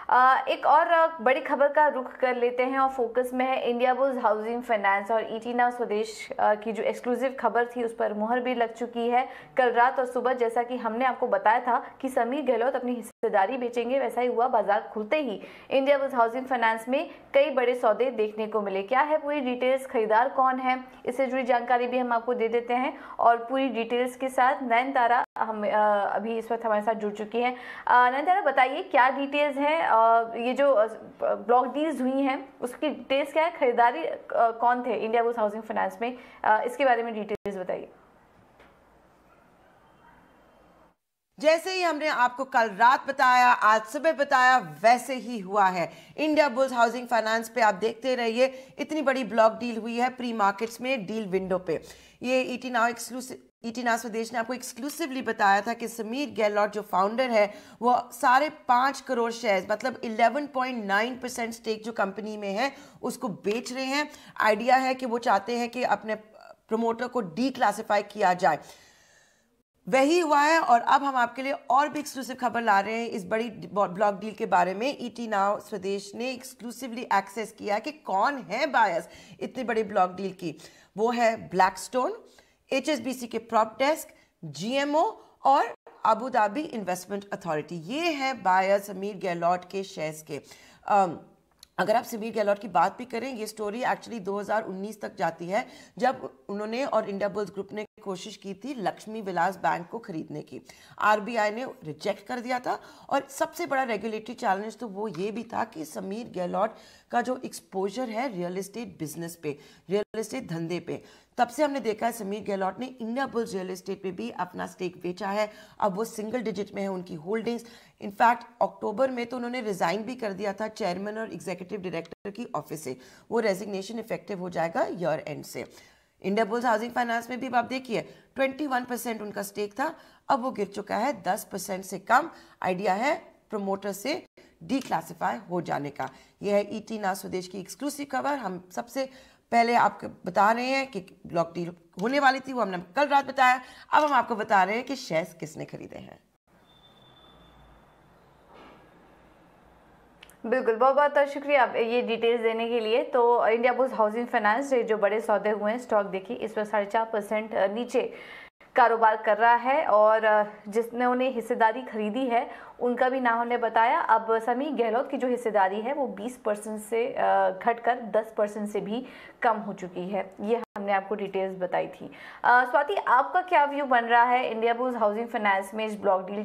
एक और बड़ी खबर का रुख कर लेते हैं और फोकस में है इंडियाबुल्स हाउसिंग फाइनेंस और ईटी नाउ स्वदेश की जो एक्सक्लूसिव खबर थी उस पर मुहर भी लग चुकी है। कल रात और सुबह जैसा कि हमने आपको बताया था कि समीर गहलोत अपनी हिस्सेदारी बेचेंगे, वैसा ही हुआ। बाजार खुलते ही इंडियाबुल्स हाउसिंग फाइनेंस में कई बड़े सौदे देखने को मिले। क्या है पूरी डिटेल्स, खरीदार कौन है, इससे जुड़ी जानकारी भी हम आपको दे देते हैं और पूरी डिटेल्स के साथ नयनतारा हम अभी इस वक्त हमारे साथ जुड़ चुकी हैं। नयनतारा, बताइए क्या डिटेल्स हैं, ये जो ब्लॉक डील्स हुई हैं उसकी डिटेल्स क्या है, खरीदारी कौन थे इंडियाबुल्स हाउसिंग फाइनेंस में, इसके बारे में डिटेल्स बताइए। जैसे ही हमने आपको कल रात बताया, आज सुबह बताया, वैसे ही हुआ है। इंडियाबुल्स हाउसिंग फाइनेंस पे आप देखते रहिए, इतनी बड़ी ब्लॉक डील हुई है प्री मार्केट्स में, डील विंडो पे। ये ईटी नाउ स्वदेश ने आपको एक्सक्लूसिवली बताया था कि समीर गहलोत जो फाउंडर है वो 5.5 करोड़ शेयर, मतलब 11.9% स्टेक जो कंपनी में है उसको बेच रहे हैं। आइडिया है कि वो चाहते हैं कि अपने प्रमोटर को डी क्लासिफाई किया जाए। वही हुआ है और अब हम आपके लिए और भी एक्सक्लूसिव खबर ला रहे हैं इस बड़ी ब्लॉक डील के बारे में। ईटी नाउ स्वदेश ने एक्सक्लूसिवली एक्सेस किया कि कौन है बायर्स इतनी बड़ी ब्लॉक डील की। वो है ब्लैकस्टोन, एचएसबीसी के प्रॉप डेस्क, जीएमओ और अबू धाबी इन्वेस्टमेंट अथॉरिटी। ये है बायर समीर गहलोत के शेयर्स के। अगर आप समीर गहलोत की बात भी करें, ये स्टोरी एक्चुअली 2019 तक जाती है, जब उन्होंने और इंडियाबुल्स ग्रुप ने कोशिश की थी लक्ष्मी विलास बैंक को खरीदने की। आरबीआई ने रिजेक्ट कर दिया था और सबसे बड़ा रेगुलेटरी चैलेंज तो वो ये भी था कि समीर गहलोत का जो एक्सपोजर है रियल एस्टेट बिजनेस पे, रियल एस्टेट धंधे पे, तब से हमने देखा है समीर गहलोत ने इंडियाबुल्स रियल एस्टेट पे भी अपना स्टेक बेचा है। अब वो सिंगल डिजिट में है उनकी होल्डिंग्स। इनफैक्ट अक्टूबर में तो उन्होंने रिजाइन भी कर दिया था चेयरमैन और एग्जीक्यूटिव डायरेक्टर की ऑफिस से। वो रेजिग्नेशन इफेक्टिव हो जाएगा ईयर एंड से। इंडियाबुल्स हाउसिंग फाइनेंस में भी आप देखिए 21% उनका स्टेक था, अब वो गिर चुका है 10% से कम। आइडिया है प्रमोटर से डी क्लासिफाई हो जाने का। यह है ईटी नाउ स्वदेश की एक्सक्लूसिव खबर। हम सबसे पहले आपको बता रहे हैं कि ब्लॉक डील होने वाली थी, वो हमने कल रात बताया। अब हम आपको बता रहे हैं कि शेयर्स किसने खरीदे हैं। बिल्कुल, बहुत बहुत शुक्रिया आप ये डिटेल्स देने के लिए। तो इंडियाबुल्स हाउसिंग फाइनेंस जो बड़े सौदे हुए हैं, स्टॉक देखिए इस पर 4.5% नीचे कारोबार कर रहा है और जिसने उन्हें हिस्सेदारी खरीदी है उनका भी नाम हमने बताया। अब समीर गहलोत की जो हिस्सेदारी है वो 20% से घटकर 10% से भी कम हो चुकी है। ये हमने आपको डिटेल्स बताई थी। स्वाति, आपका क्या व्यू बन रहा है इंडियाबुल्स हाउसिंग फाइनेंस में इस ब्लॉक डील